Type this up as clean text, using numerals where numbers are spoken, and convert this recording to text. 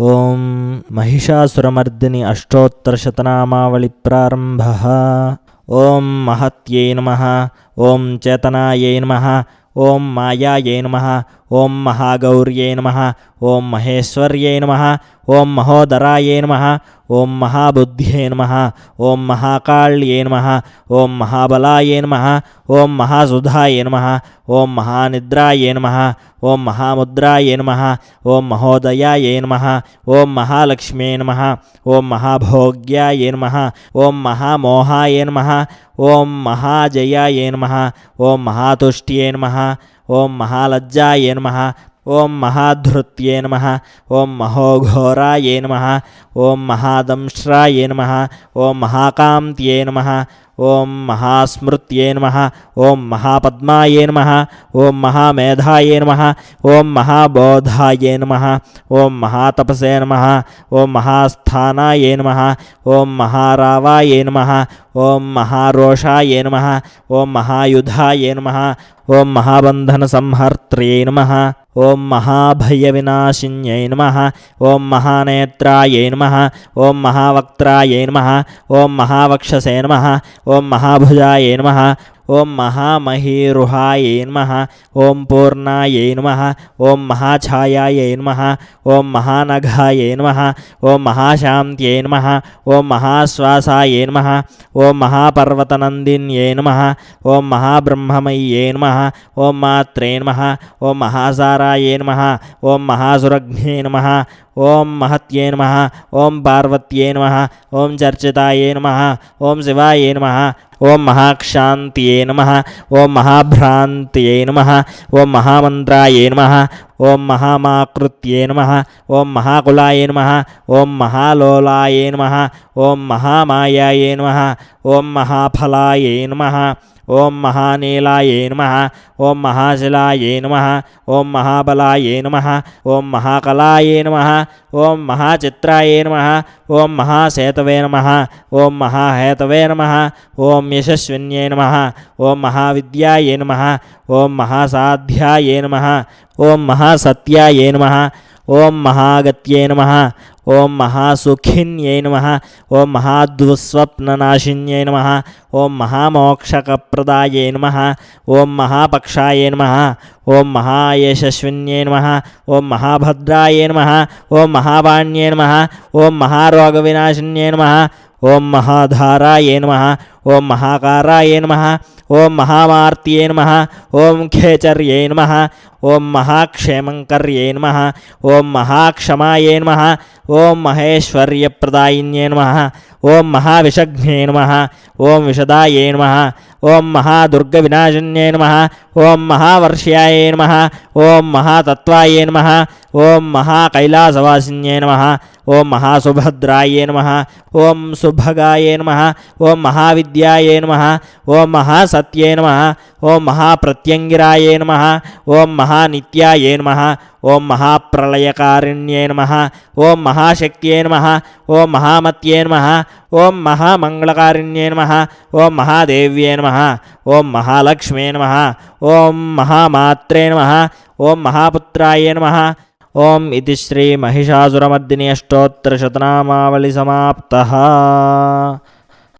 ओं महिषासुरमर्दिनि अष्टोत्तरशतनामावळि प्रारम्भः। ओं महत्यै नमः। ओं चेतनायै नमः। ओं मायायै नमः। ओं महागौर्यै नमः। ओं महेश्वर्यै नमः। ओं महोदरायै नमः। ओं महाबुद्ध्यै नमः। ओं महाकाल्यै नमः। ओं महाबलायै नमः। ओं महासुधायै नमः। ओं महानिद्रायै नमः। ओं महामुद्रायै नमः। ओं महोदयायै नमः। ओं महालक्ष्म्यै नमः। ओं महाभोग्यायै नमः। ओं महामोहाय नमः। ओं महाजयायै नमः। ओं महातुष्ट्ये नमः। ओं महालज्जायै नमः। ओं महाधृत्ये नमः। ओं महोघोरायै नमः। ओं महादंष्ट्रायै नमः। ओं महाकान्त्यै नमः। ओं महास्मृत्ये नमः। ओं महापद्मायै नमः। ओं महामेधायै नमः। ओं महाबोधायै नमः। ओं महातपसे नमः। ओं महास्थानायै नमः। ओं महारावायै नमः। ओं महारोषायै नमः। ओं महायुधायै नमः। ओं महाबन्धनसंहर्त्रे नमः। ओं महाभयविनाशिन्यै नमः। ओं महानेत्रायै नमः। ओं महावक्त्रायै नमः। ओं महावक्षसे नमः। ओं महाभुजायै नमः। ओं महामहीरुहायै नमः। ओं पूर्णायै नमः। ओं महाछायायै नमः। ओं महानघायै नमः। ओं महाशान्त्यै नमः। ओं महाश्वासायै नमः। ओं महापर्वतनन्दिन्यै नमः। ओं महाब्रह्ममय्यै नमः। ओं मात्रे नमः। ओं महासारायै नमः। ओं महासुरग्ने नमः। ओं महत्ये नमः। ओं पार्वत्यै नमः। ओं चर्चितायै नमः। ओं शिवायै नमः। ओं महाक्षान्त्यै नमः। ओं महाभ्रान्त्यै नमः। ओं महामन्त्रायै नमः। ओं महामाकृत्यै नमः। ओं महाकुलायै नमः। ओं महालोलायै नमः। ओं महामायायै नमः। ओं महाफलायै नमः। ओं महानीलायै नमः। ओं महाशिलायै नमः। ओं महाबलायै नमः। ओं महाकलायै नमः। ओं महाचित्रायै नमः। ओं महासेतवे नमः। ओं महाहेतवे नमः। ओं यशस्विन्यै नमः। ओं महाविद्यायै नमः। ओं महासाध्यायै नमः। ओं महासत्यायै नमः। ओं महागत्यै नमः। ओं महासुखिन्यै नमः। ओं महाद्वस्वप्ननाशिन्यै नमः। ओं महामोक्षकप्रदायै नमः। ओं महापक्षायै नमः। ओं महायशस्विन्यै नमः। ओं महाभद्रायै नमः। ओं महावाण्यै नमः। ओं महारोगविनाशिन्यै नमः। ओं महाधारायै नमः। ओं महाकारायै नमः। ओं महामार्त्यै नमः। ओं खेचर्यै नमः। ओं महाक्षेमङ्कर्यै नमः। ओं महाक्षमायै नमः। ओं महेश्वर्यप्रदायिन्यै नमः। ओं महाविषघ्ने नमः। ओं विशदायै नमः। ओं महादुर्गविनाशिन्यै नमः। ओं महावर्ष्यायै नमः। ओं महातत्त्वायै नमः। ओं महाकैलासवासिन्यै नमः। ओं महासुभद्रायै नमः। ओं सुभगायै नमः। ओं महाविद्यायै नमः। ओं महासत्यै नमः। ओं महाप्रत्यङ्गिरायै नमः। ओं महानित्यायै नमः। ओं महाप्रलयकारिण्यै नमः। ओं महाशक्त्यै नमः। ओं महामत्यै नमः। ओं महामङ्गलकारिण्यै नमः। ओं महादेव्यै नमः। ओं महालक्ष्म्यै नमः। ओं महामात्रे नमः। ओं महापुत्राय नमः। ओं इति श्री महिषासुरमर्दिनि अष्टोत्तरशतनामावळि समाप्तः।